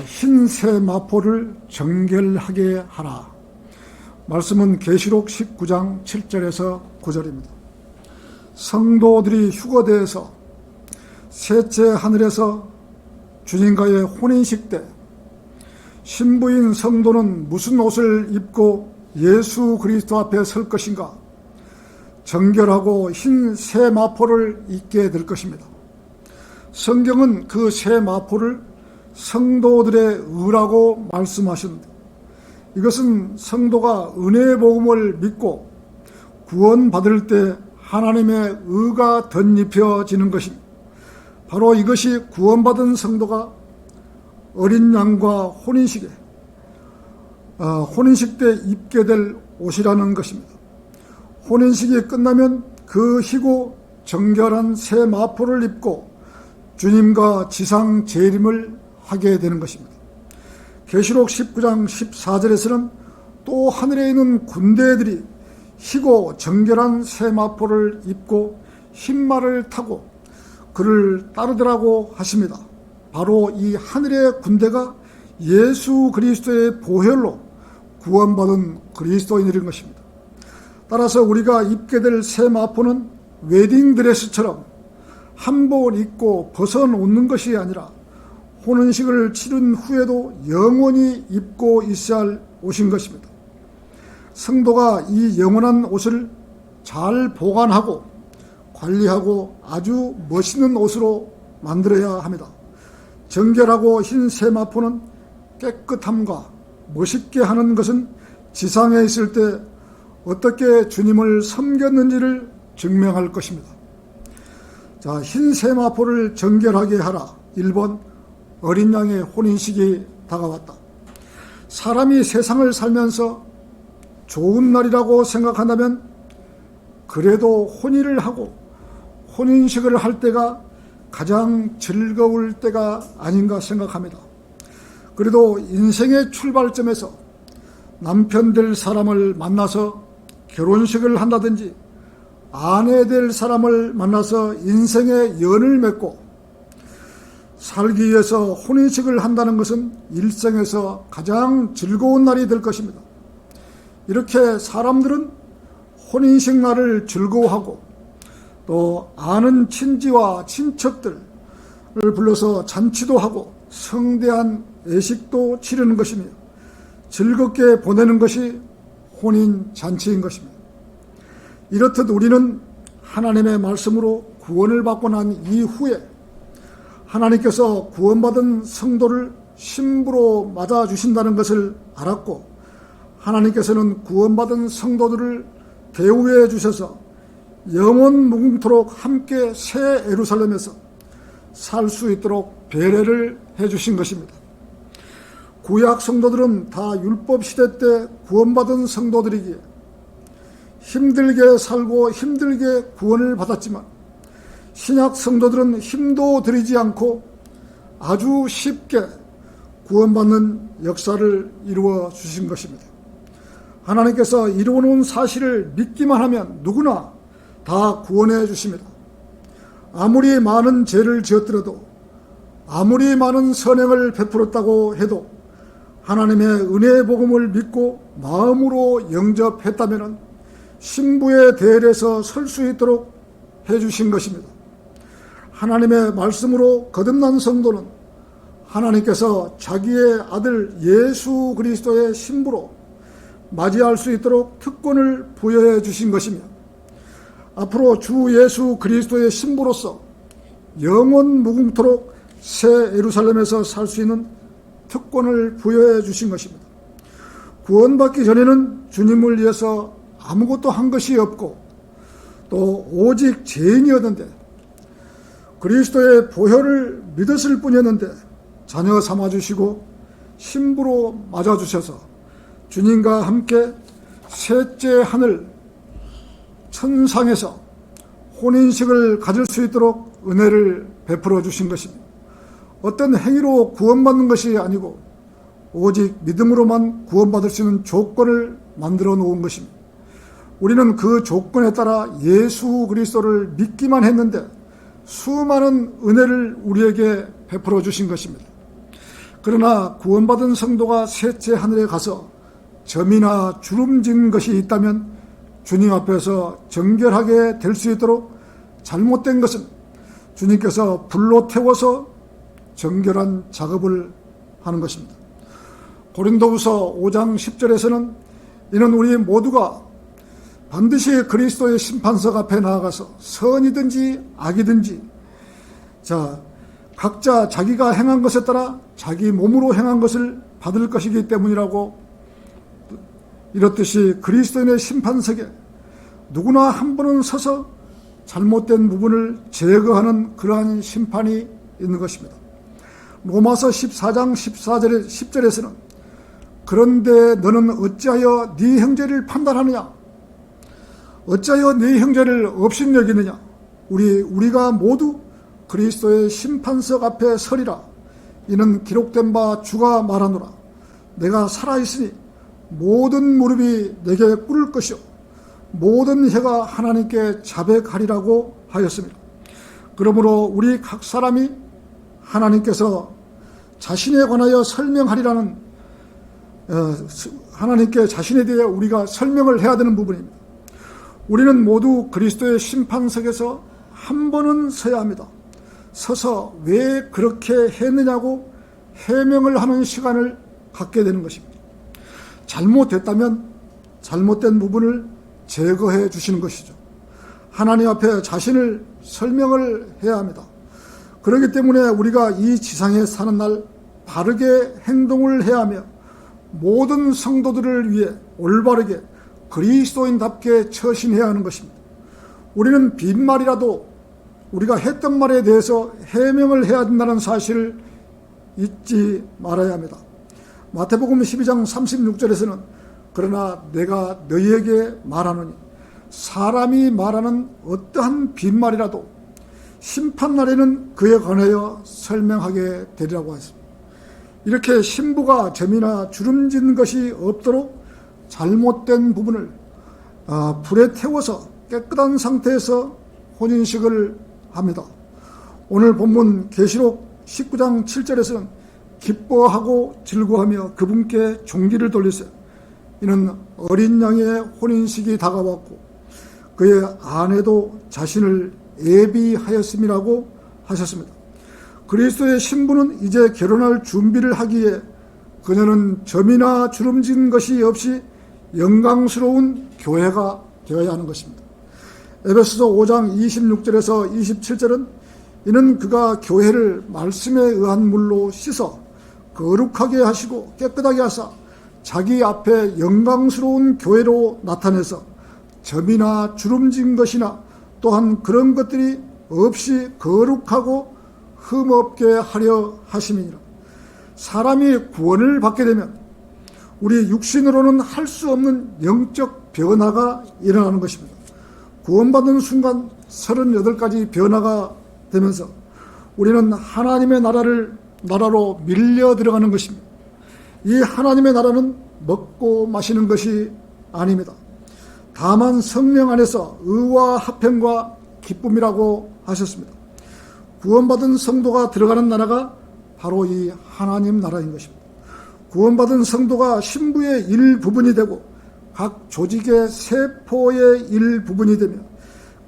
흰 새 마포를 정결하게 하라. 말씀은 계시록 19장 7절에서 9절입니다. 성도들이 휴거되어서 셋째 하늘에서 주님과의 혼인식 때 신부인 성도는 무슨 옷을 입고 예수 그리스도 앞에 설 것인가? 정결하고 흰 새 마포를 입게 될 것입니다. 성경은 그 새 마포를 성도들의 의라고 말씀하셨는데, 이것은 성도가 은혜의 복음을 믿고 구원받을 때 하나님의 의가 덧입혀지는 것입니다. 바로 이것이 구원받은 성도가 어린 양과 혼인식 때 입게 될 옷이라는 것입니다. 혼인식이 끝나면 그 희고 정결한 새 마포를 입고 주님과 지상 재림을 하게 되는 것입니다. 계시록 19장 14절에서는 또 하늘에 있는 군대들이 희고 정결한 새 마포를 입고 흰 말을 타고 그를 따르더라고 하십니다. 바로 이 하늘의 군대가 예수 그리스도의 보혈로 구원받은 그리스도인들인 것입니다. 따라서 우리가 입게 될 새 마포는 웨딩드레스처럼 한 번 입고 벗어놓는 것이 아니라 혼인식을 치른 후에도 영원히 입고 있어야 할 옷인 것입니다. 성도가 이 영원한 옷을 잘 보관하고 관리하고 아주 멋있는 옷으로 만들어야 합니다. 정결하고 흰 새 마포는 깨끗함과 멋있게 하는 것은 지상에 있을 때 어떻게 주님을 섬겼는지를 증명할 것입니다. 자, 흰 새 마포를 정결하게 하라. 1번, 어린 양의 혼인식이 다가왔다. 사람이 세상을 살면서 좋은 날이라고 생각한다면 그래도 혼인을 하고 혼인식을 할 때가 가장 즐거울 때가 아닌가 생각합니다. 그래도 인생의 출발점에서 남편 될 사람을 만나서 결혼식을 한다든지 아내 될 사람을 만나서 인생의 연을 맺고 살기 위해서 혼인식을 한다는 것은 일생에서 가장 즐거운 날이 될 것입니다. 이렇게 사람들은 혼인식 날을 즐거워하고 또 아는 친지와 친척들을 불러서 잔치도 하고 성대한 예식도 치르는 것이며 즐겁게 보내는 것이 혼인 잔치인 것입니다. 이렇듯 우리는 하나님의 말씀으로 구원을 받고 난 이후에 하나님께서 구원받은 성도를 신부로 맞아주신다는 것을 알았고, 하나님께서는 구원받은 성도들을 대우해 주셔서 영원 무궁토록 함께 새 예루살렘에서 살 수 있도록 배려를 해 주신 것입니다. 구약 성도들은 다 율법 시대 때 구원받은 성도들이기에 힘들게 살고 힘들게 구원을 받았지만, 신약 성도들은 힘도 들이지 않고 아주 쉽게 구원받는 역사를 이루어 주신 것입니다. 하나님께서 이루어 놓은 사실을 믿기만 하면 누구나 다 구원해 주십니다. 아무리 많은 죄를 지었더라도, 아무리 많은 선행을 베풀었다고 해도 하나님의 은혜의 복음을 믿고 마음으로 영접했다면 신부의 대열에서 설 수 있도록 해주신 것입니다. 하나님의 말씀으로 거듭난 성도는 하나님께서 자기의 아들 예수 그리스도의 신부로 맞이할 수 있도록 특권을 부여해 주신 것이며, 앞으로 주 예수 그리스도의 신부로서 영원 무궁토록 새 예루살렘에서 살 수 있는 특권을 부여해 주신 것입니다. 구원받기 전에는 주님을 위해서 아무것도 한 것이 없고 또 오직 죄인이었는데 그리스도의 보혈을 믿었을 뿐이었는데 자녀 삼아주시고 신부로 맞아주셔서 주님과 함께 셋째 하늘 천상에서 혼인식을 가질 수 있도록 은혜를 베풀어 주신 것입니다. 어떤 행위로 구원받는 것이 아니고 오직 믿음으로만 구원받을 수 있는 조건을 만들어 놓은 것입니다. 우리는 그 조건에 따라 예수 그리스도를 믿기만 했는데 수많은 은혜를 우리에게 베풀어 주신 것입니다. 그러나 구원받은 성도가 셋째 하늘에 가서 점이나 주름진 것이 있다면 주님 앞에서 정결하게 될 수 있도록 잘못된 것은 주님께서 불로 태워서 정결한 작업을 하는 것입니다. 고린도후서 5장 10절에서는 이는 우리 모두가 반드시 그리스도의 심판석 앞에 나아가서 선이든지 악이든지 각자 자기가 행한 것에 따라 자기 몸으로 행한 것을 받을 것이기 때문이라고 이렇듯이 그리스도인의 심판석에 누구나 한 분은 서서 잘못된 부분을 제거하는 그러한 심판이 있는 것입니다. 로마서 14장 10절에서는 그런데 너는 어찌하여 네 형제를 판단하느냐? 어찌하여 네 형제를 업신여기느냐? 우리가 모두 그리스도의 심판석 앞에 서리라. 이는 기록된 바 주가 말하노라. 내가 살아있으니 모든 무릎이 내게 꿇을 것이요 모든 혀가 하나님께 자백하리라고 하였습니다. 그러므로 우리 각 사람이 하나님께서 자신에 관하여 설명하리라는 하나님께 자신에 대해 우리가 설명을 해야 되는 부분입니다. 우리는 모두 그리스도의 심판석에서 한 번은 서야 합니다. 서서 왜 그렇게 했느냐고 해명을 하는 시간을 갖게 되는 것입니다. 잘못됐다면 잘못된 부분을 제거해 주시는 것이죠. 하나님 앞에 자신을 설명을 해야 합니다. 그렇기 때문에 우리가 이 지상에 사는 날 바르게 행동을 해야 하며 모든 성도들을 위해 올바르게 그리스도인답게 처신해야 하는 것입니다. 우리는 빈말이라도 우리가 했던 말에 대해서 해명을 해야 된다는 사실을 잊지 말아야 합니다. 마태복음 12장 36절에서는 그러나 내가 너희에게 말하노니 사람이 말하는 어떠한 빈말이라도 심판날에는 그에 관하여 설명하게 되리라고 하였습니다. 이렇게 신부가 점이나 주름진 것이 없도록 잘못된 부분을 불에 태워서 깨끗한 상태에서 혼인식을 합니다. 오늘 본문 계시록 19장 7절에서는 기뻐하고 즐거워하며 그분께 종기를 돌리세요. 이는 어린 양의 혼인식이 다가왔고 그의 아내도 자신을 예비하였음이라고 하셨습니다. 그리스도의 신부는 이제 결혼할 준비를 하기에 그녀는 점이나 주름진 것이 없이 영광스러운 교회가 되어야 하는 것입니다. 에베소서 5장 26절에서 27절은 이는 그가 교회를 말씀에 의한 물로 씻어 거룩하게 하시고 깨끗하게 하사 자기 앞에 영광스러운 교회로 나타내서 점이나 주름진 것이나 또한 그런 것들이 없이 거룩하고 흠없게 하려 하심이니라. 사람이 구원을 받게 되면 우리 육신으로는 할 수 없는 영적 변화가 일어나는 것입니다. 구원받는 순간 38가지 변화가 되면서 우리는 하나님의 나라로 밀려 들어가는 것입니다. 이 하나님의 나라는 먹고 마시는 것이 아닙니다. 다만 성령 안에서 의와 화평과 기쁨이라고 하셨습니다. 구원받은 성도가 들어가는 나라가 바로 이 하나님 나라인 것입니다. 구원받은 성도가 신부의 일부분이 되고 각 조직의 세포의 일부분이 되며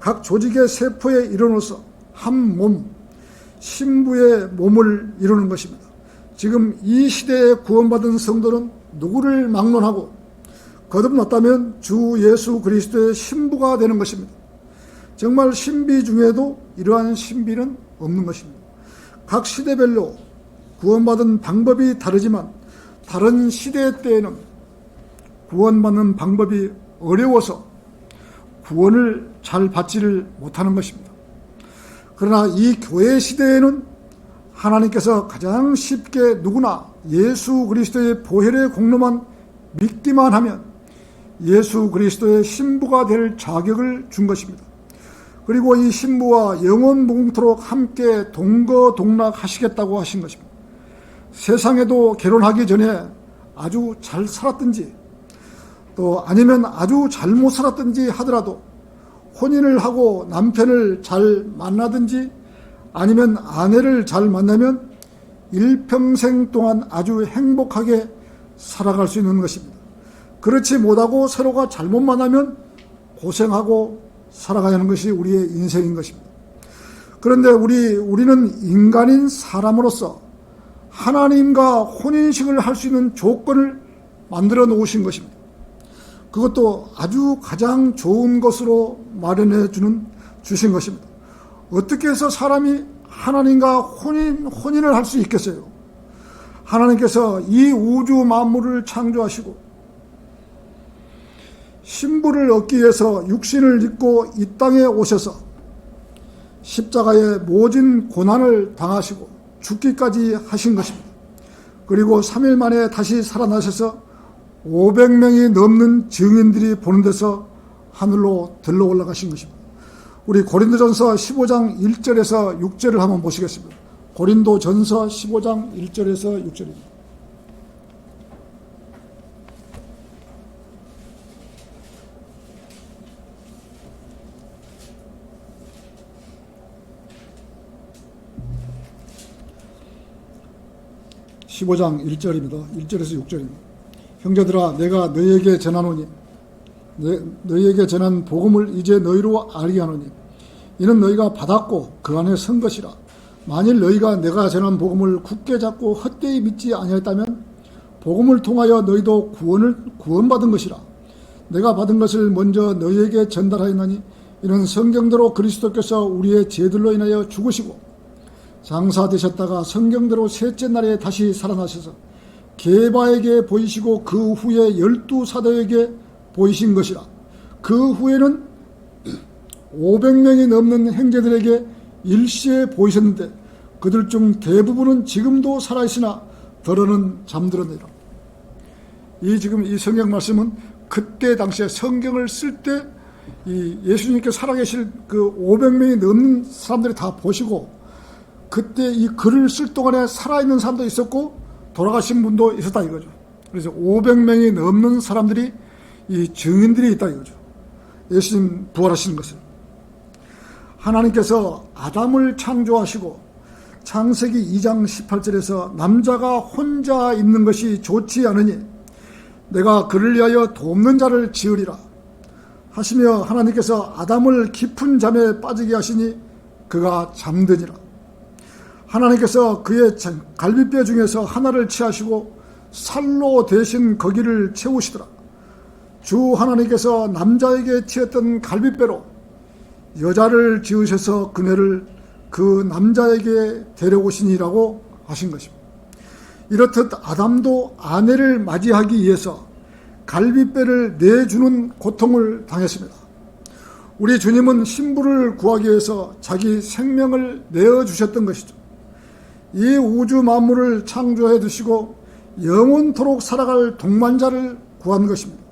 각 조직의 세포의 일원으로서 한 몸, 신부의 몸을 이루는 것입니다. 지금 이 시대에 구원받은 성도는 누구를 막론하고 거듭났다면 주 예수 그리스도의 신부가 되는 것입니다. 정말 신비 중에도 이러한 신비는 없는 것입니다. 각 시대별로 구원받은 방법이 다르지만 다른 시대 때에는 구원받는 방법이 어려워서 구원을 잘 받지를 못하는 것입니다. 그러나 이 교회 시대에는 하나님께서 가장 쉽게 누구나 예수 그리스도의 보혈의 공로만 믿기만 하면 예수 그리스도의 신부가 될 자격을 준 것입니다. 그리고 이 신부와 영원 무궁토록 함께 동거동락하시겠다고 하신 것입니다. 세상에도 결혼하기 전에 아주 잘 살았든지 또 아니면 아주 잘못 살았든지 하더라도 혼인을 하고 남편을 잘 만나든지 아니면 아내를 잘 만나면 일평생 동안 아주 행복하게 살아갈 수 있는 것입니다. 그렇지 못하고 서로가 잘못 만나면 고생하고 살아가는 것이 우리의 인생인 것입니다. 그런데 우리는 인간인 사람으로서 하나님과 혼인식을 할 수 있는 조건을 만들어 놓으신 것입니다. 그것도 아주 가장 좋은 것으로 마련해 주신 것입니다. 어떻게 해서 사람이 하나님과 혼인을 할 수 있겠어요? 하나님께서 이 우주 만물을 창조하시고 신부를 얻기 위해서 육신을 입고 이 땅에 오셔서 십자가에 모진 고난을 당하시고 죽기까지 하신 것입니다. 그리고 3일 만에 다시 살아나셔서 500명이 넘는 증인들이 보는 데서 하늘로 들러 올라가신 것입니다. 우리 고린도전서 15장 1절에서 6절을 한번 보시겠습니다. 고린도전서 15장 1절에서 6절입니다. (15장) 1절입니다. 1절에서 6절입니다. 형제들아, 내가 너희에게 전하노니 너희에게 전한 복음을 이제 너희로 알게 하노니 이는 너희가 받았고 그 안에 선 것이라. 만일 너희가 내가 전한 복음을 굳게 잡고 헛되이 믿지 아니하였다면 복음을 통하여 너희도 구원받은 것이라. 내가 받은 것을 먼저 너희에게 전달하였나니 이는 성경대로 그리스도께서 우리의 죄들로 인하여 죽으시고 장사되셨다가 성경대로 셋째 날에 다시 살아나셔서 게바에게 보이시고 그 후에 12사도에게 보이신 것이라. 그 후에는 500명이 넘는 형제들에게 일시에 보이셨는데 그들 중 대부분은 지금도 살아있으나 더러는 잠들었느니라. 지금 이 성경 말씀은 그때 당시에 성경을 쓸 때 이 예수님께서 살아계실 그 500명이 넘는 사람들이 다 보시고 그때 이 글을 쓸 동안에 살아있는 사람도 있었고 돌아가신 분도 있었다 이거죠. 그래서 500명이 넘는 사람들이 이 증인들이 있다 이거죠. 예수님 부활하시는 것을. 하나님께서 아담을 창조하시고 창세기 2장 18절에서 남자가 혼자 있는 것이 좋지 않으니 내가 그를 위하여 돕는 자를 지으리라 하시며 하나님께서 아담을 깊은 잠에 빠지게 하시니 그가 잠드니라. 하나님께서 그의 갈빗뼈 중에서 하나를 취하시고 살로 대신 거기를 채우시더라. 주 하나님께서 남자에게 취했던 갈빗뼈로 여자를 지으셔서 그네를 그 남자에게 데려오시니라고 하신 것입니다. 이렇듯 아담도 아내를 맞이하기 위해서 갈빗뼈를 내주는 고통을 당했습니다. 우리 주님은 신부를 구하기 위해서 자기 생명을 내어주셨던 것이죠. 이 우주 만물을 창조해 두시고 영원토록 살아갈 동반자를 구한 것입니다.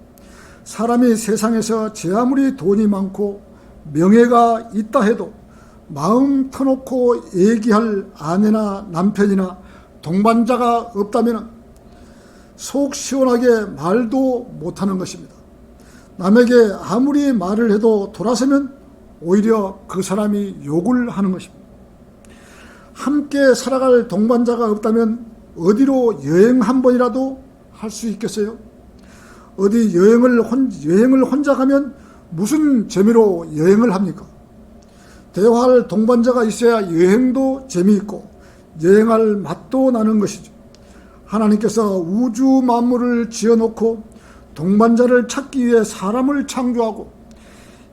사람이 세상에서 제 아무리 돈이 많고 명예가 있다 해도 마음 터놓고 얘기할 아내나 남편이나 동반자가 없다면 속 시원하게 말도 못하는 것입니다. 남에게 아무리 말을 해도 돌아서면 오히려 그 사람이 욕을 하는 것입니다. 함께 살아갈 동반자가 없다면 어디로 여행 한 번이라도 할 수 있겠어요? 어디 여행을 혼자 가면 무슨 재미로 여행을 합니까? 대화할 동반자가 있어야 여행도 재미있고 여행할 맛도 나는 것이죠. 하나님께서 우주 만물을 지어놓고 동반자를 찾기 위해 사람을 창조하고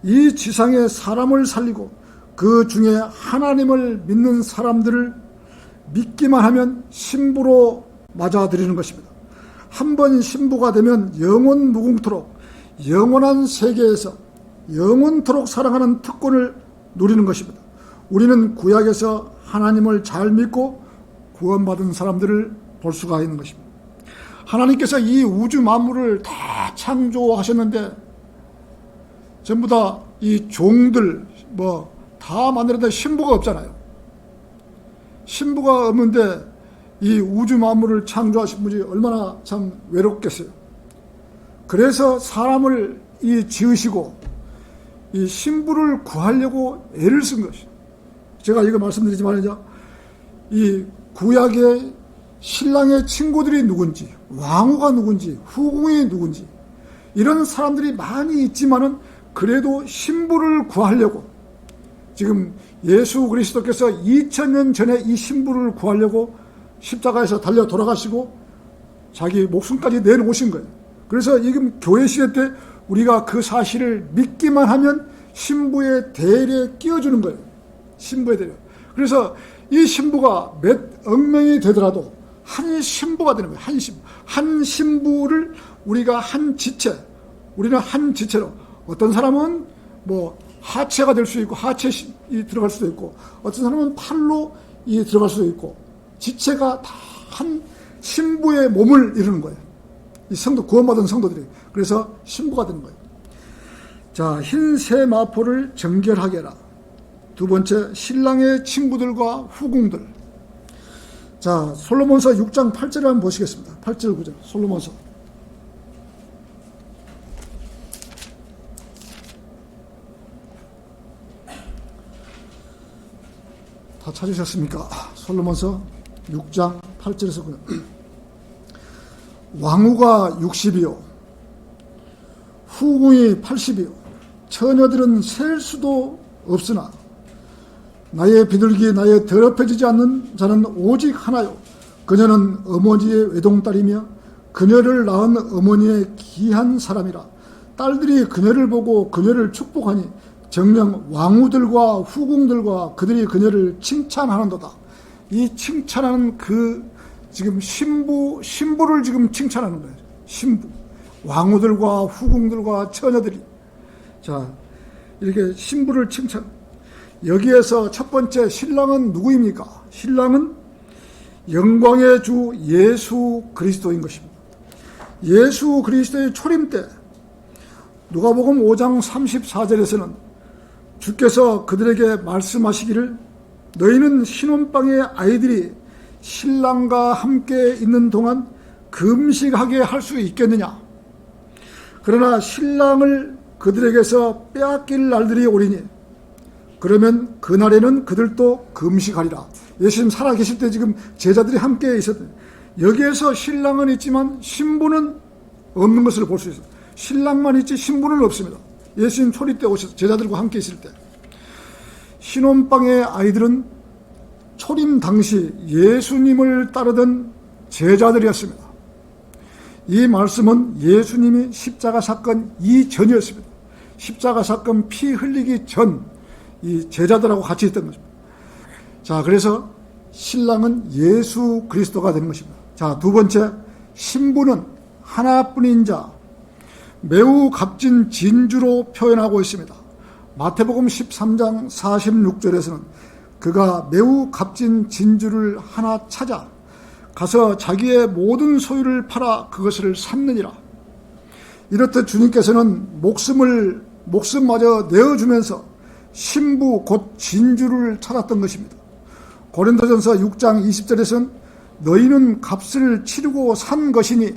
이 지상에 사람을 살리고 그 중에 하나님을 믿는 사람들을 믿기만 하면 신부로 맞아들이는 것입니다. 한 번 신부가 되면 영원 무궁토록 영원한 세계에서 영원토록 사랑하는 특권을 누리는 것입니다. 우리는 구약에서 하나님을 잘 믿고 구원받은 사람들을 볼 수가 있는 것입니다. 하나님께서 이 우주 만물을 다 창조하셨는데 전부 다 이 종들 다 만들었는데 신부가 없잖아요. 신부가 없는데 이 우주 만물을 창조하신 분이 얼마나 참 외롭겠어요. 그래서 사람을 지으시고 이 신부를 구하려고 애를 쓴 것이죠. 제가 이거 말씀드리지만 이 구약의 신랑의 친구들이 누군지, 왕후가 누군지, 후궁이 누군지, 이런 사람들이 많이 있지만은 그래도 신부를 구하려고, 지금 예수 그리스도께서 2000년 전에 이 신부를 구하려고 십자가에서 달려 돌아가시고 자기 목숨까지 내놓으신 거예요. 그래서 지금 교회 시대 때 우리가 그 사실을 믿기만 하면 신부의 대열에 끼워주는 거예요. 신부의 대열. 그래서 이 신부가 몇 억명이 되더라도 한 신부가 되는 거예요. 한 신부. 한 신부를 우리가 한 지체, 우리는 한 지체로, 어떤 사람은 뭐 하체가 될 수 있고 하체에 들어갈 수도 있고, 어떤 사람은 팔로 들어갈 수도 있고, 지체가 다 한 신부의 몸을 이루는 거예요. 이 성도, 구원받은 성도들이. 그래서 신부가 되는 거예요. 자, 흰 새 마포를 정결하게 해라. 두 번째, 신랑의 친구들과 후궁들. 자, 솔로몬서 6장 8절을 한번 보시겠습니다. 8절 9절 솔로몬서. 다 찾으셨습니까? 솔로몬서 6장 8절에서 9절. 왕후가 60이요 후궁이 80이요 처녀들은 셀 수도 없으나 나의 비둘기 나의 더럽혀지지 않는 자는 오직 하나요. 그녀는 어머니의 외동딸이며 그녀를 낳은 어머니의 귀한 사람이라. 딸들이 그녀를 보고 그녀를 축복하니 정녕 왕후들과 후궁들과 그들이 그녀를 칭찬하는도다. 이 칭찬하는 지금 신부를 지금 칭찬하는 거예요. 신부. 왕후들과 후궁들과 처녀들이. 자, 이렇게 신부를 칭찬. 여기에서 첫 번째 신랑은 누구입니까? 신랑은 영광의 주 예수 그리스도인 것입니다. 예수 그리스도의 초림 때 누가복음 5장 34절에서는 주께서 그들에게 말씀하시기를 너희는 신혼방의 아이들이 신랑과 함께 있는 동안 금식하게 할 수 있겠느냐? 그러나 신랑을 그들에게서 빼앗길 날들이 오리니 그러면 그날에는 그들도 금식하리라. 예수님 살아계실 때 지금 제자들이 함께 있었대. 여기에서 신랑은 있지만 신부는 없는 것을 볼 수 있어요. 신랑만 있지 신부는 없습니다. 예수님 초리 때 오셔서 제자들과 함께 있을 때. 신혼방의 아이들은 초림 당시 예수님을 따르던 제자들이었습니다. 이 말씀은 예수님이 십자가 사건 이전이었습니다. 십자가 사건 피 흘리기 전 이 제자들하고 같이 있던 것입니다. 자, 그래서 신랑은 예수 그리스도가 되는 것입니다. 자, 두 번째, 신부는 하나뿐인 자, 매우 값진 진주로 표현하고 있습니다. 마태복음 13장 46절에서는 그가 매우 값진 진주를 하나 찾아 가서 자기의 모든 소유를 팔아 그것을 샀느니라. 이렇듯 주님께서는 목숨마저 내어주면서 신부 곧 진주를 찾았던 것입니다. 고린도전서 6장 20절에서는 너희는 값을 치르고 산 것이니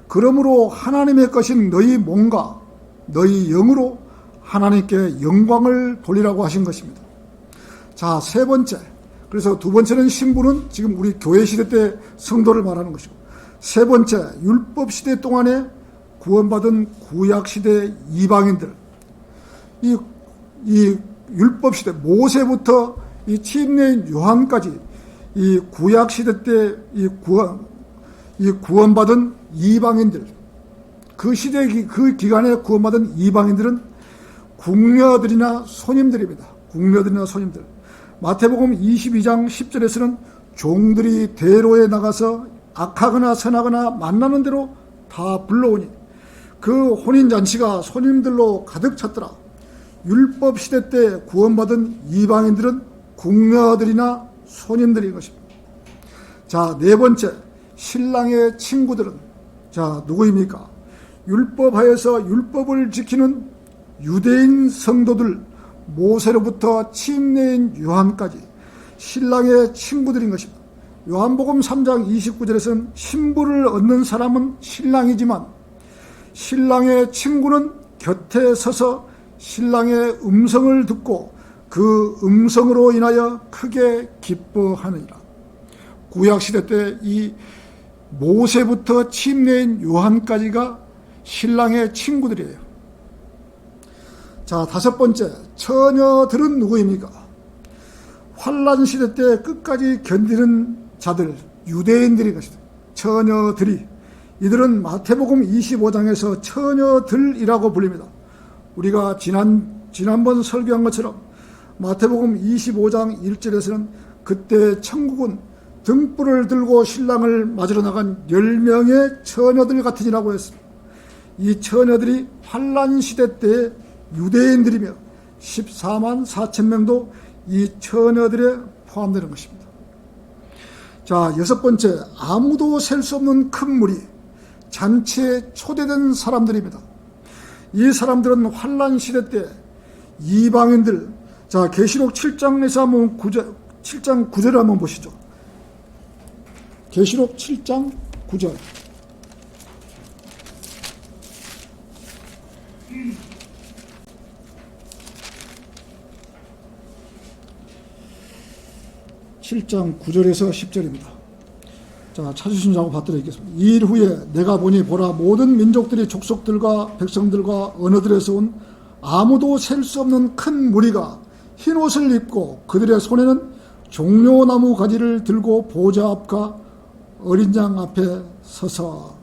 그러므로 하나님의 것인 너희 몸과 너희 영으로 하나님께 영광을 돌리라고 하신 것입니다. 자, 세 번째. 그래서 두 번째는 신부는 지금 우리 교회 시대 때 성도를 말하는 것이고, 세 번째, 율법 시대 동안에 구원받은 구약 시대 이방인들. 이 율법 시대, 모세부터 이 침례인 요한까지 이 구약 시대 때 구원받은 이방인들, 그 시대 그 기간에 구원받은 이방인들은 궁녀들이나 손님들입니다. 궁녀들이나 손님들. 마태복음 22장 10절에서는 종들이 대로에 나가서 악하거나 선하거나 만나는 대로 다 불러오니 그 혼인잔치가 손님들로 가득 찼더라. 율법 시대 때 구원받은 이방인들은 궁녀들이나 손님들인 것입니다. 자, 네 번째, 신랑의 친구들은, 자, 누구입니까? 율법하에서 율법을 지키는 유대인 성도들, 모세로부터 침례인 요한까지 신랑의 친구들인 것입니다. 요한복음 3장 29절에서는 신부를 얻는 사람은 신랑이지만 신랑의 친구는 곁에 서서 신랑의 음성을 듣고 그 음성으로 인하여 크게 기뻐하느니라. 구약시대 때 이 모세부터 침례인 요한까지가 신랑의 친구들이에요. 자, 다섯 번째, 처녀들은 누구입니까? 환란시대 때 끝까지 견디는 자들, 유대인들이 것이다. 처녀들이. 이들은 마태복음 25장에서 처녀들이라고 불립니다. 우리가 지난번 설교한 것처럼 마태복음 25장 1절에서는 그때 천국은 등불을 들고 신랑을 맞으러 나간 10명의 처녀들 같으니라고 했습니다. 이 처녀들이 환란시대 때의 유대인들이며 14만 4천 명도 이 처녀들에 포함되는 것입니다. 자, 여섯 번째, 아무도 셀 수 없는 큰 무리, 잔치에 초대된 사람들입니다. 이 사람들은 환란시대 때 이방인들, 자, 계시록 7장에서 한번 7장 9절을 한번 보시죠. 계시록 7장 9절. (7장 9절에서 10절입니다) 자, 찾으신 줄 알고 받들어 읽겠습니다. 이 일 후에 내가 보니 보라, 모든 민족들이 족속들과 백성들과 언어들에서 온 아무도 셀 수 없는 큰 무리가 흰 옷을 입고 그들의 손에는 종려나무 가지를 들고 보좌 앞과 어린 양 앞에 서서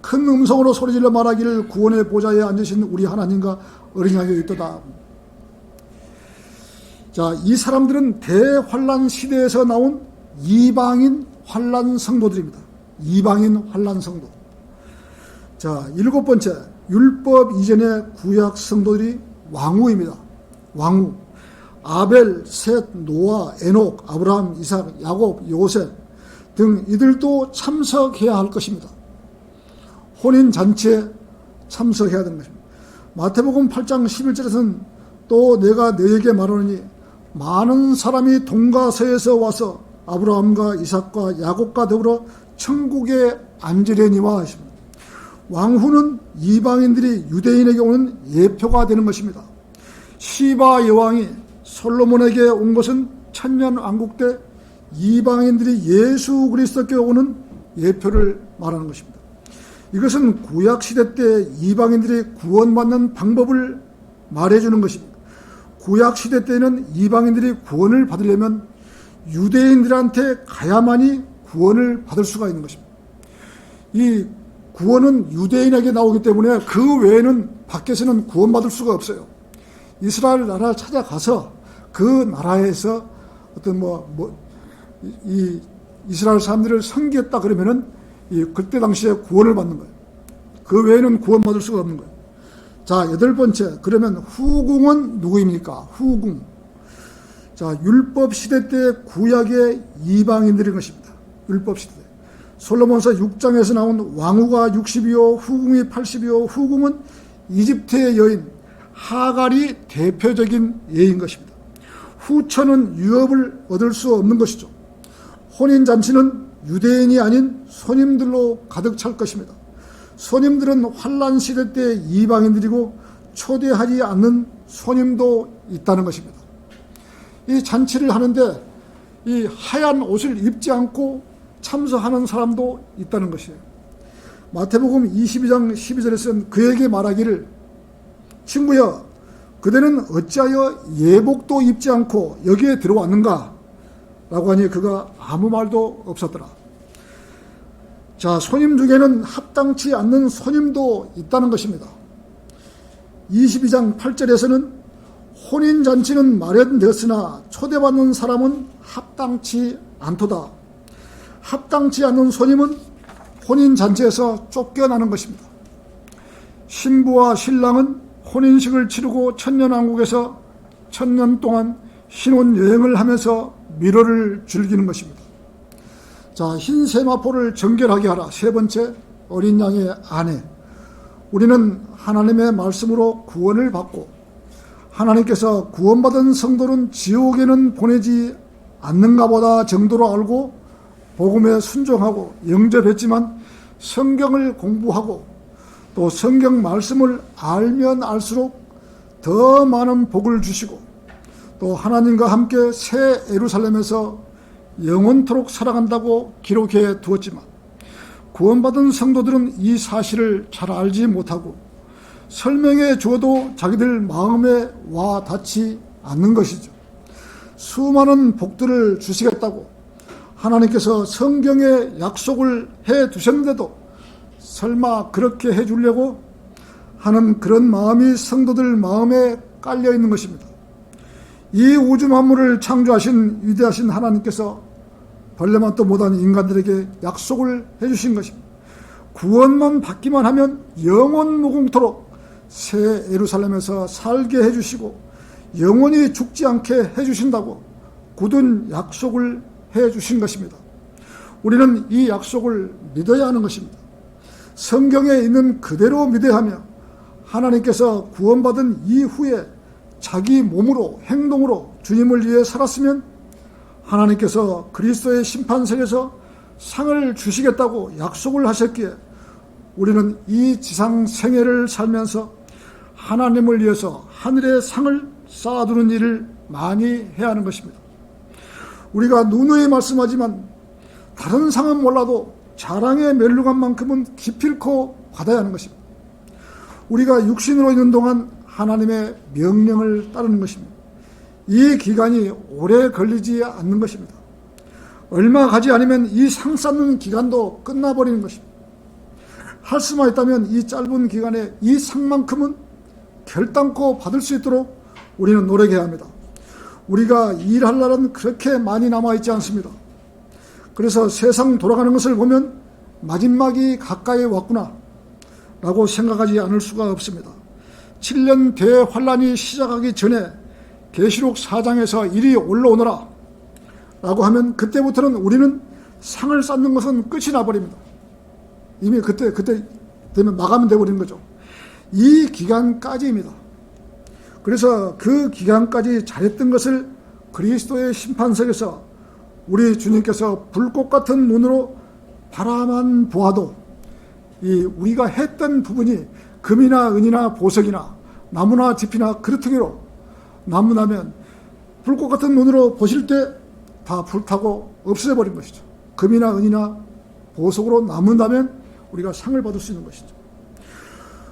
큰 음성으로 소리질러 말하기를 구원의 보좌에 앉으신 우리 하나님과 어린 양이 있도다. 자, 이 사람들은 대환란 시대에서 나온 이방인 환란 성도들입니다. 이방인 환란 성도. 자, 일곱 번째, 율법 이전의 구약 성도들이 왕후입니다. 왕후. 아벨, 셋, 노아, 에녹, 아브라함, 이삭, 야곱, 요셉 등 이들도 참석해야 할 것입니다. 혼인잔치에 참석해야 되는 것입니다. 마태복음 8장 11절에서는 또 내가 너에게 말하노니 많은 사람이 동과 서에서 와서 아브라함과 이삭과 야곱과 더불어 천국에 앉으려니와 하십니다. 왕후는 이방인들이 유대인에게 오는 예표가 되는 것입니다. 시바 여왕이 솔로몬에게 온 것은 천년왕국 때 이방인들이 예수 그리스도께 오는 예표를 말하는 것입니다. 이것은 구약시대 때 이방인들이 구원받는 방법을 말해주는 것입니다. 구약시대 때는 이방인들이 구원을 받으려면 유대인들한테 가야만이 구원을 받을 수가 있는 것입니다. 이 구원은 유대인에게 나오기 때문에 그 외에는 밖에서는 구원받을 수가 없어요. 이스라엘 나라를 찾아가서 그 나라에서 어떤 이 이스라엘 사람들을 섬겼다 그러면은 그때 당시에 구원을 받는 거예요. 그 외에는 구원받을 수가 없는 거예요. 자, 여덟 번째, 그러면 후궁은 누구입니까? 후궁. 자, 율법 시대 때 구약의 이방인들인 것입니다. 율법 시대. 솔로몬서 6장에서 나온 왕후가 60이요 후궁이 80이요 후궁은 이집트의 여인 하갈이 대표적인 예인 것입니다. 후처는 유업을 얻을 수 없는 것이죠. 혼인잔치는 유대인이 아닌 손님들로 가득 찰 것입니다. 손님들은 환란 시대 때 이방인들이고 초대하지 않는 손님도 있다는 것입니다. 이 잔치를 하는데 이 하얀 옷을 입지 않고 참석하는 사람도 있다는 것이에요. 마태복음 22장 12절에서는 그에게 말하기를 친구여 그대는 어찌하여 예복도 입지 않고 여기에 들어왔는가? 라고 하니 그가 아무 말도 없었더라. 자, 손님 중에는 합당치 않는 손님도 있다는 것입니다. 22장 8절에서는 혼인잔치는 마련되었으나 초대받는 사람은 합당치 않도다. 합당치 않는 손님은 혼인잔치에서 쫓겨나는 것입니다. 신부와 신랑은 혼인식을 치르고 천년왕국에서 천년 동안 신혼여행을 하면서 미로를 즐기는 것입니다. 자, 흰 세마포를 정결하게 하라. 세 번째, 어린 양의 아내. 우리는 하나님의 말씀으로 구원을 받고 하나님께서 구원받은 성도는 지옥에는 보내지 않는가 보다 정도로 알고 복음에 순종하고 영접했지만 성경을 공부하고 또 성경 말씀을 알면 알수록 더 많은 복을 주시고 또 하나님과 함께 새 예루살렘에서 영원토록 살아간다고 기록해 두었지만 구원받은 성도들은 이 사실을 잘 알지 못하고 설명해 주어도 자기들 마음에 와 닿지 않는 것이죠. 수많은 복들을 주시겠다고 하나님께서 성경에 약속을 해 두셨는데도 설마 그렇게 해 주려고 하는 그런 마음이 성도들 마음에 깔려 있는 것입니다. 이 우주 만물을 창조하신 위대하신 하나님께서 벌레만도 못한 인간들에게 약속을 해주신 것입니다. 구원만 받기만 하면 영원 무궁토록 새 예루살렘에서 살게 해주시고 영원히 죽지 않게 해주신다고 굳은 약속을 해주신 것입니다. 우리는 이 약속을 믿어야 하는 것입니다. 성경에 있는 그대로 믿어야 하며 하나님께서 구원받은 이후에 자기 몸으로 행동으로 주님을 위해 살았으면 하나님께서 그리스도의 심판석에서 상을 주시겠다고 약속을 하셨기에 우리는 이 지상 생애를 살면서 하나님을 위해서 하늘의 상을 쌓아두는 일을 많이 해야 하는 것입니다. 우리가 누누이 말씀하지만 다른 상은 몰라도 자랑의 멸류관만큼은 기필코 받아야 하는 것입니다. 우리가 육신으로 있는 동안 하나님의 명령을 따르는 것입니다. 이 기간이 오래 걸리지 않는 것입니다. 얼마 가지 않으면 이 상 쌓는 기간도 끝나버리는 것입니다. 할 수만 있다면 이 짧은 기간에 이 상만큼은 결단코 받을 수 있도록 우리는 노력해야 합니다. 우리가 일할 날은 그렇게 많이 남아있지 않습니다. 그래서 세상 돌아가는 것을 보면 마지막이 가까이 왔구나 라고 생각하지 않을 수가 없습니다. 7년 대환란이 시작하기 전에 계시록 4장에서 이리 올라오너라 라고 하면 그때부터는 우리는 상을 쌓는 것은 끝이 나버립니다. 이미 그때 되면 마감이 되어버리는 거죠. 이 기간까지입니다. 그래서 그 기간까지 잘했던 것을 그리스도의 심판석에서 우리 주님께서 불꽃 같은 눈으로 바라만 보아도 이 우리가 했던 부분이 금이나 은이나 보석이나 나무나 짚이나 그릇등이로 남는다면 불꽃 같은 눈으로 보실 때 다 불타고 없애버린 것이죠. 금이나 은이나 보석으로 남는다면 우리가 상을 받을 수 있는 것이죠.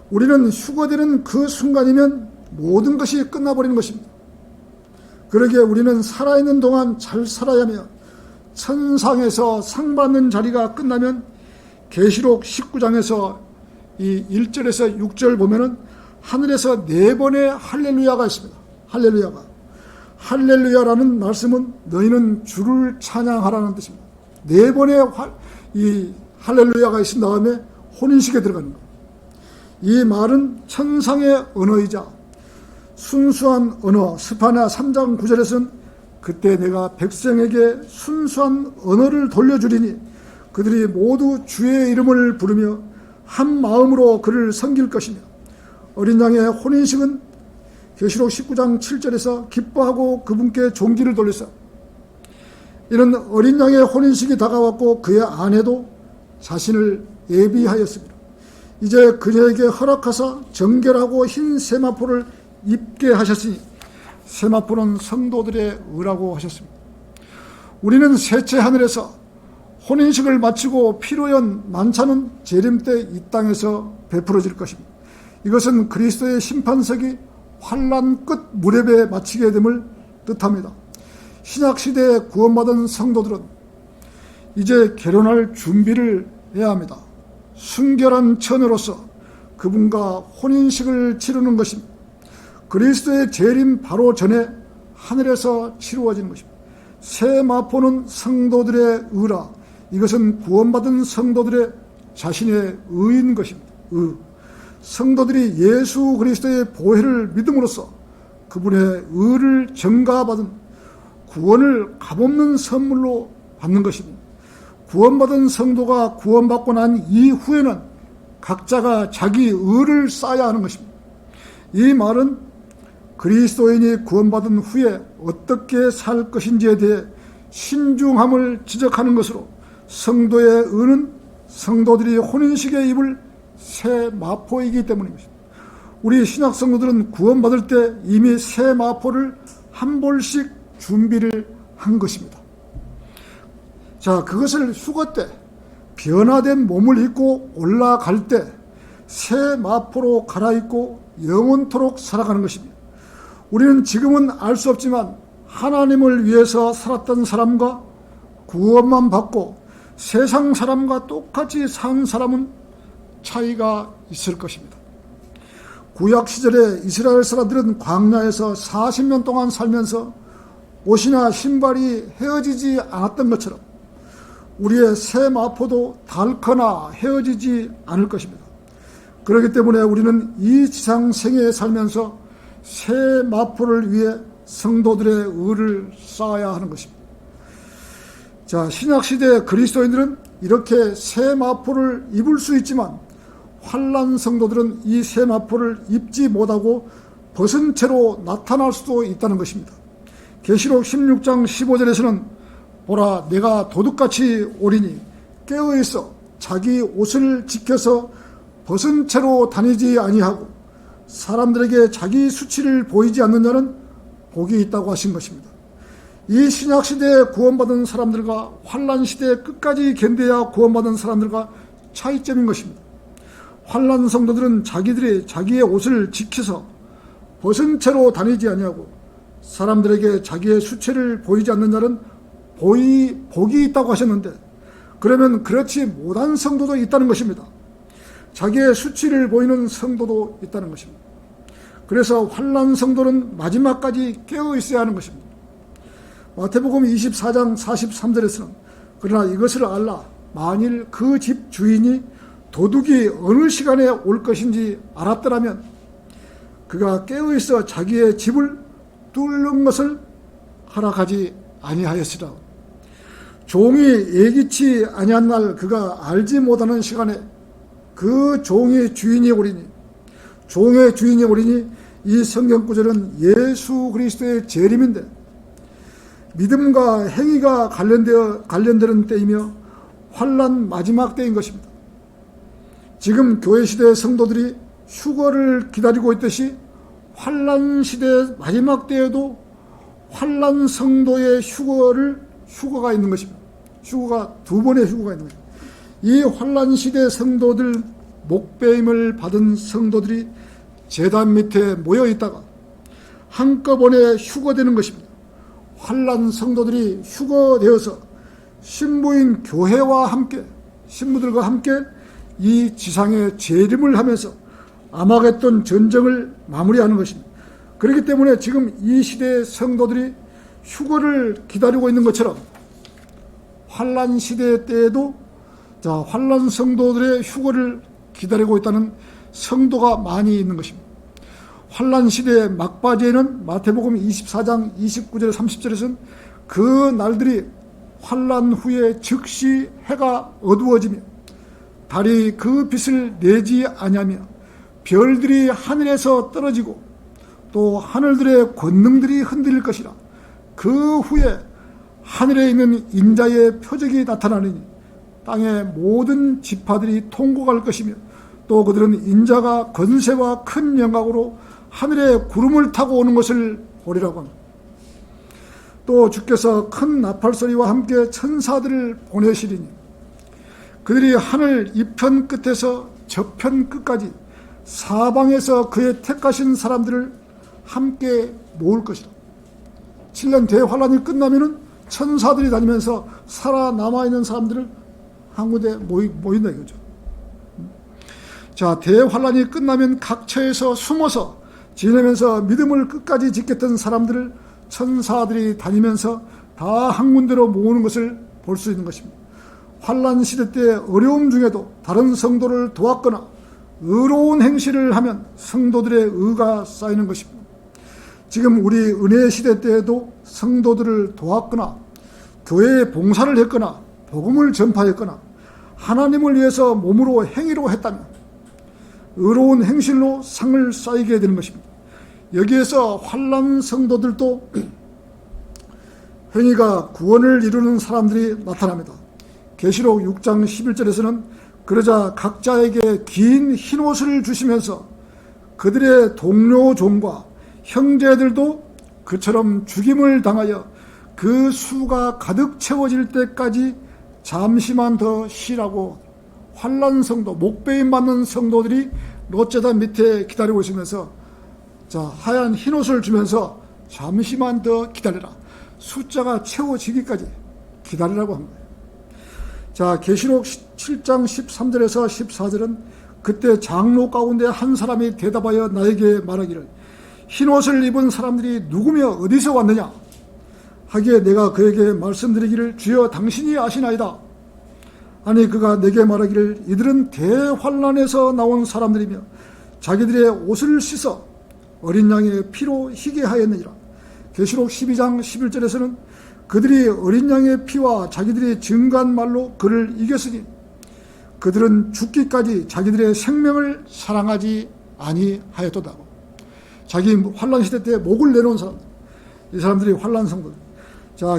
우리는 휴거되는 그 순간이면 모든 것이 끝나버리는 것입니다. 그러기에 우리는 살아있는 동안 잘 살아야 하며 천상에서 상 받는 자리가 끝나면 계시록 19장에서 이 1절에서 6절 보면은 하늘에서 4번의 할렐루야가 있습니다. 할렐루야라는 말씀은 너희는 주를 찬양하라는 뜻입니다. 4번의 이 할렐루야가 있은 다음에 혼인식에 들어가는 겁니다. 이 말은 천상의 언어이자 순수한 언어, 스파냐 3장 9절에서는 그때 내가 백성에게 순수한 언어를 돌려주리니 그들이 모두 주의 이름을 부르며 한 마음으로 그를 섬길 것이며 어린 양의 혼인식은 계시록 19장 7절에서 기뻐하고 그분께 종기를 돌렸어. 이런 어린 양의 혼인식이 다가왔고 그의 아내도 자신을 예비하였습니다. 이제 그녀에게 허락하사 정결하고 흰 세마포를 입게 하셨으니 세마포는 성도들의 의라고 하셨습니다. 우리는 셋째 하늘에서 혼인식을 마치고 피로연 만찬은 재림 때 이 땅에서 베풀어질 것입니다. 이것은 그리스도의 심판석이 환란 끝 무렵에 마치게 됨을 뜻합니다. 신약시대에 구원받은 성도들은 이제 결혼할 준비를 해야 합니다. 순결한 처녀로서 그분과 혼인식을 치르는 것입니다. 그리스도의 재림 바로 전에 하늘에서 치루어지는 것입니다. 새 마포는 성도들의 의라. 이것은 구원받은 성도들의 자신의 의인 것입니다. 성도들이 예수 그리스도의 보혈을 믿음으로써 그분의 의를 전가받은 구원을 값없는 선물로 받는 것입니다. 구원받은 성도가 구원받고 난 이후에는 각자가 자기 의를 쌓아야 하는 것입니다. 이 말은 그리스도인이 구원받은 후에 어떻게 살 것인지에 대해 신중함을 지적하는 것으로 성도의 의는 성도들이 혼인식에 입을 새 마포이기 때문입니다. 우리 신약 성도들은 구원받을 때 이미 새 마포를 한 벌씩 준비를 한 것입니다. 자, 그것을 휴거 때 변화된 몸을 입고 올라갈 때 새 마포로 갈아입고 영원토록 살아가는 것입니다. 우리는 지금은 알 수 없지만 하나님을 위해서 살았던 사람과 구원만 받고 세상 사람과 똑같이 산 사람은 차이가 있을 것입니다. 구약 시절에 이스라엘 사람들은 광야에서 40년 동안 살면서 옷이나 신발이 헤어지지 않았던 것처럼 우리의 새 마포도 닳거나 헤어지지 않을 것입니다. 그렇기 때문에 우리는 이 지상 생애에 살면서 새 마포를 위해 성도들의 의를 쌓아야 하는 것입니다. 자, 신약시대 그리스도인들은 이렇게 새 마포를 입을 수 있지만 환난 성도들은 이 새 마포를 입지 못하고 벗은 채로 나타날 수도 있다는 것입니다. 계시록 16장 15절에서는 보라, 내가 도둑같이 오리니 깨어있어 자기 옷을 지켜서 벗은 채로 다니지 아니하고 사람들에게 자기 수치를 보이지 않는 자는 복이 있다고 하신 것입니다. 이 신약시대에 구원받은 사람들과 환난시대에 끝까지 견뎌야 구원받은 사람들과 차이점인 것입니다. 환난 성도들은 자기들이 자기의 옷을 지켜서 벗은 채로 다니지 아니하고 사람들에게 자기의 수치를 보이지 않는 자는 복이 있다고 하셨는데, 그러면 그렇지 못한 성도도 있다는 것입니다. 자기의 수치를 보이는 성도도 있다는 것입니다. 그래서 환난 성도는 마지막까지 깨어 있어야 하는 것입니다. 마태복음 24장 43절에서는 그러나 이것을 알라, 만일 그 집 주인이 도둑이 어느 시간에 올 것인지 알았더라면 그가 깨어 있어 자기의 집을 뚫는 것을 허락하지 아니하였으리라. 종이 예기치 아니한 날 그가 알지 못하는 시간에 그 종의 주인이 오리니, 종의 주인이 오리니, 이 성경 구절은 예수 그리스도의 재림인데 믿음과 행위가 관련되는 때이며 환난 마지막 때인 것입니다. 지금 교회 시대의 성도들이 휴거를 기다리고 있듯이 환난 시대 마지막 때에도 환난 성도의 휴거가 있는 것입니다. 휴거가 두 번의 휴거가 있는 것입니다. 이 환난 시대 성도들, 목배임을 받은 성도들이 제단 밑에 모여 있다가 한꺼번에 휴거되는 것입니다. 환난 성도들이 휴거되어서 신부인 교회와 함께, 신부들과 함께 이 지상의 재림을 하면서 아마겟돈 전쟁을 마무리하는 것입니다. 그렇기 때문에 지금 이 시대의 성도들이 휴거를 기다리고 있는 것처럼 환난 시대 때에도 환난 성도들의 휴거를 기다리고 있다는 성도가 많이 있는 것입니다. 환난 시대의 막바지에는 마태복음 24장 29절 30절에서는 그 날들이 환난 후에 즉시 해가 어두워지며 달이 그 빛을 내지 아니하며 별들이 하늘에서 떨어지고 또 하늘들의 권능들이 흔들릴 것이라. 그 후에 하늘에 있는 인자의 표적이 나타나느니 땅의 모든 지파들이 통곡할 것이며 또 그들은 인자가 권세와 큰 영광으로 하늘에 구름을 타고 오는 것을 보리라고 합니다. 또 주께서 큰 나팔소리와 함께 천사들을 보내시리니 그들이 하늘 이편 끝에서 저편 끝까지 사방에서 그의 택하신 사람들을 함께 모을 것이다. 7년 대환란이 끝나면은 천사들이 다니면서 살아남아있는 사람들을 한 군데 모인다 이거죠. 자, 대환란이 끝나면 각처에서 숨어서 지내면서 믿음을 끝까지 지켰던 사람들을 천사들이 다니면서 다 한 군데로 모으는 것을 볼 수 있는 것입니다. 환란 시대 때 어려움 중에도 다른 성도를 도왔거나 의로운 행실을 하면 성도들의 의가 쌓이는 것입니다. 지금 우리 은혜 시대 때에도 성도들을 도왔거나 교회에 봉사를 했거나 복음을 전파했거나 하나님을 위해서 몸으로 행위로 했다면 의로운 행실로 상을 쌓이게 되는 것입니다. 여기에서 환난 성도들도 행위가 구원을 이루는 사람들이 나타납니다. 계시록 6장 11절에서는 그러자 각자에게 긴 흰옷을 주시면서 그들의 동료 종과 형제들도 그처럼 죽임을 당하여 그 수가 가득 채워질 때까지 잠시만 더 쉬라고 환난 성도, 목베임 받는 성도들이 롯제단 밑에 기다리고 있으면서 하얀 흰옷을 주면서 잠시만 더 기다려라. 숫자가 채워지기까지 기다리라고 한 거예요. 계시록 7장 13절에서 14절은 그때 장로 가운데 한 사람이 대답하여 나에게 말하기를 흰옷을 입은 사람들이 누구며 어디서 왔느냐 하기에 내가 그에게 말씀드리기를 주여 당신이 아시나이다. 아니 그가 내게 말하기를 이들은 대환난에서 나온 사람들이며 자기들의 옷을 씻어 어린 양의 피로 희게 하였느니라. 계시록 12장 11절에서는 그들이 어린 양의 피와 자기들이 증거한 말로 그를 이겼으니 그들은 죽기까지 자기들의 생명을 사랑하지 아니하였도다. 자기 환난 시대 때 목을 내놓은 사람, 이 사람들이 환난 성도.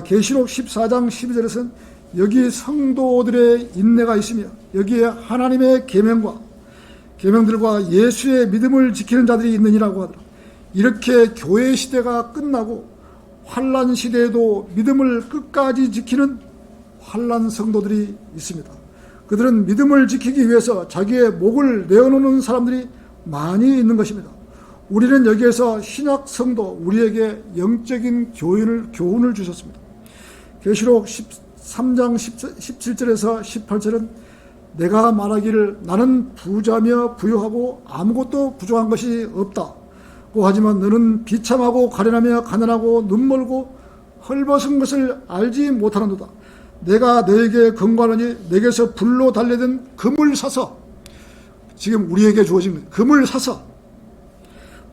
계시록 14장 12절에서는 여기 성도들의 인내가 있으며 여기에 하나님의 계명들과 예수의 믿음을 지키는 자들이 있느니라고 하더라. 이렇게 교회 시대가 끝나고 환난 시대에도 믿음을 끝까지 지키는 환난 성도들이 있습니다. 그들은 믿음을 지키기 위해서 자기의 목을 내어놓는 사람들이 많이 있는 것입니다. 우리는 여기에서 신약 성도, 우리에게 영적인 교훈을 주셨습니다. 계시록 13장 17절에서 18절은 내가 말하기를 나는 부자며 부유하고 아무것도 부족한 것이 없다고 하지만 너는 비참하고 가련하며 가난하고 눈멀고 헐벗은 것을 알지 못하는도다. 내가 너에게 권고하노니 내게서 불로 달려든 금을 사서, 지금 우리에게 주어진 금을 사서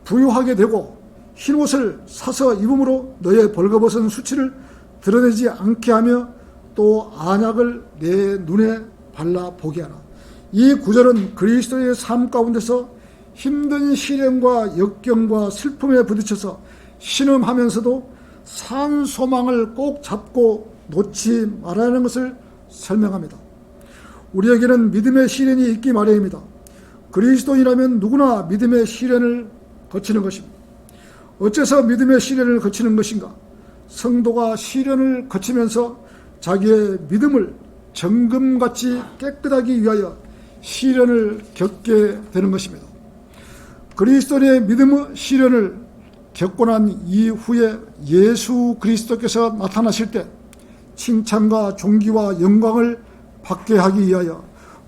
부유하게 되고 흰옷을 사서 입음으로 너의 벌거벗은 수치를 드러내지 않게 하며 또 안약을 내 눈에 발라 보게 하라. 이 구절은 그리스도의 삶 가운데서 힘든 시련과 역경과 슬픔에 부딪혀서 신음하면서도 산 소망을 꼭 잡고 놓지 말아야 하는 것을 설명합니다. 우리에게는 믿음의 시련이 있기 마련입니다. 그리스도인이라면 누구나 믿음의 시련을 거치는 것입니다. 어째서 믿음의 시련을 거치는 것인가? 성도가 시련을 거치면서 자기의 믿음을 정금같이 깨끗하기 위하여 시련을 겪게 되는 것입니다. 그리스도의 믿음의 시련을 겪고 난 이후에 예수 그리스도께서 나타나실 때 칭찬과 존귀와 영광을 받게 하기 위하여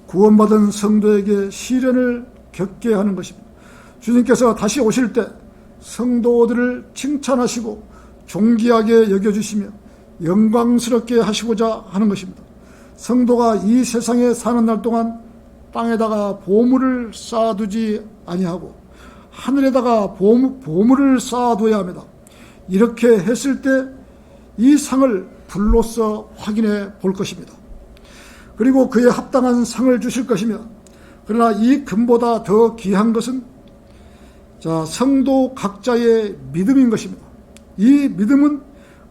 구원받은 성도에게 시련을 겪게 하는 것입니다. 주님께서 다시 오실 때 성도들을 칭찬하시고 존귀하게 여겨주시며 영광스럽게 하시고자 하는 것입니다. 성도가 이 세상에 사는 날 동안 땅에다가 보물을 쌓아두지 아니하고 하늘에다가 보물을 쌓아둬야 합니다. 이렇게 했을 때 이 상을 불로써 확인해 볼 것입니다. 그리고 그에 합당한 상을 주실 것이며, 그러나 이 금보다 더 귀한 것은 성도 각자의 믿음인 것입니다. 이 믿음은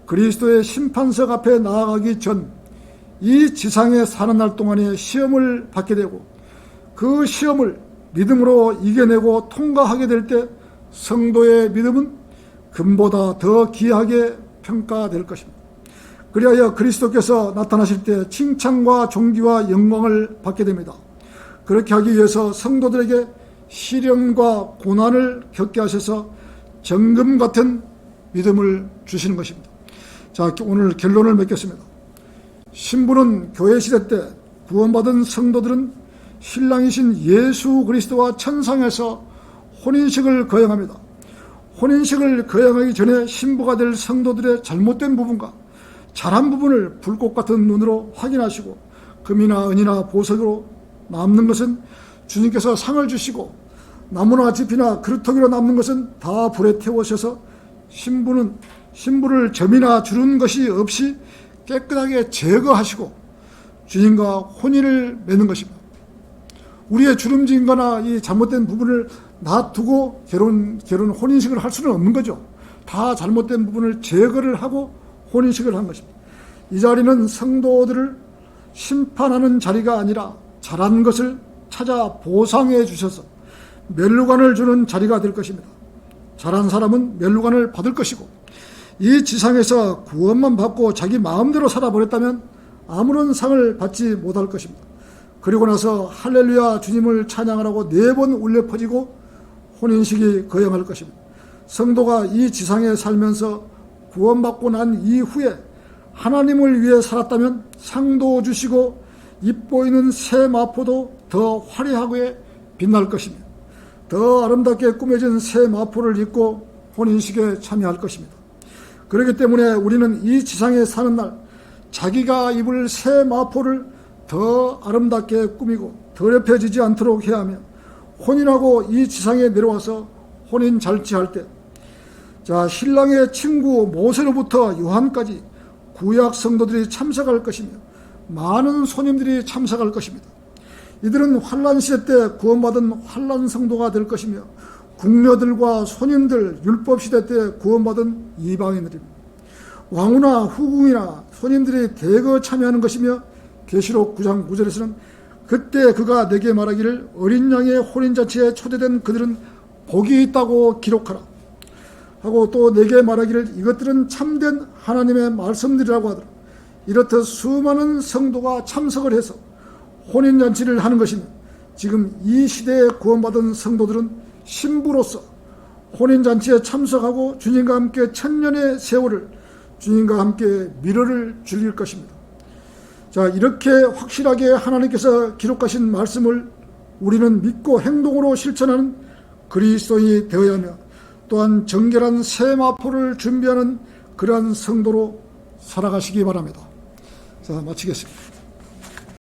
그리스도의 심판석 앞에 나아가기 전 이 지상에 사는 날 동안에 시험을 받게 되고 그 시험을 믿음으로 이겨내고 통과하게 될 때 성도의 믿음은 금보다 더 귀하게 평가될 것입니다. 그리하여 그리스도께서 나타나실 때 칭찬과 존귀와 영광을 받게 됩니다. 그렇게 하기 위해서 성도들에게 시련과 고난을 겪게 하셔서 정금 같은 믿음을 주시는 것입니다. 오늘 결론을 맺겠습니다. 신부는 교회 시대 때 구원받은 성도들은 신랑이신 예수 그리스도와 천상에서 혼인식을 거행합니다. 혼인식을 거행하기 전에 신부가 될 성도들의 잘못된 부분과 잘한 부분을 불꽃 같은 눈으로 확인하시고 금이나 은이나 보석으로 남는 것은 주님께서 상을 주시고 나무나 짚이나 그루터기로 남는 것은 다 불에 태우셔서 신부를 점이나 주른 것이 없이 깨끗하게 제거하시고 주님과 혼인을 맺는 것입니다. 우리의 주름진 거나 이 잘못된 부분을 놔두고 혼인식을 할 수는 없는 거죠. 다 잘못된 부분을 제거를 하고 혼인식을 한 것입니다. 이 자리는 성도들을 심판하는 자리가 아니라 잘한 것을 찾아 보상해 주셔서 멸류관을 주는 자리가 될 것입니다. 잘한 사람은 멸류관을 받을 것이고, 이 지상에서 구원만 받고 자기 마음대로 살아버렸다면 아무런 상을 받지 못할 것입니다. 그리고 나서 할렐루야 주님을 찬양하라고 4번 울려 퍼지고 혼인식이 거행할 것입니다. 성도가 이 지상에 살면서 구원받고 난 이후에 하나님을 위해 살았다면 상도 주시고 입보이는 새 마포도 더 화려하게 빛날 것입니다. 더 아름답게 꾸며진 새 마포를 입고 혼인식에 참여할 것입니다. 그렇기 때문에 우리는 이 지상에 사는 날 자기가 입을 새 마포를 더 아름답게 꾸미고 더럽혀지지 않도록 해야 하며 혼인하고 이 지상에 내려와서 혼인 잔치할 때 신랑의 친구 모세로부터 요한까지 구약 성도들이 참석할 것이며 많은 손님들이 참석할 것입니다. 이들은 환란 시대 때 구원받은 환란 성도가 될 것이며 궁녀들과 손님들, 율법 시대 때 구원받은 이방인들입니다. 왕후나 후궁이나 손님들이 대거 참여하는 것이며 계시록 9장 9절에서는 그때 그가 내게 말하기를 어린 양의 혼인잔치에 초대된 그들은 복이 있다고 기록하라 하고 또 내게 말하기를 이것들은 참된 하나님의 말씀들이라고 하더라. 이렇듯 수많은 성도가 참석을 해서 혼인잔치를 하는 것이며 지금 이 시대에 구원받은 성도들은 신부로서 혼인잔치에 참석하고 주님과 함께 천년의 세월을 주님과 함께 미래를 즐길 것입니다. 이렇게 확실하게 하나님께서 기록하신 말씀을 우리는 믿고 행동으로 실천하는 그리스도인이 되어야 하며 또한 정결한 새 마포를 준비하는 그러한 성도로 살아가시기 바랍니다. 마치겠습니다.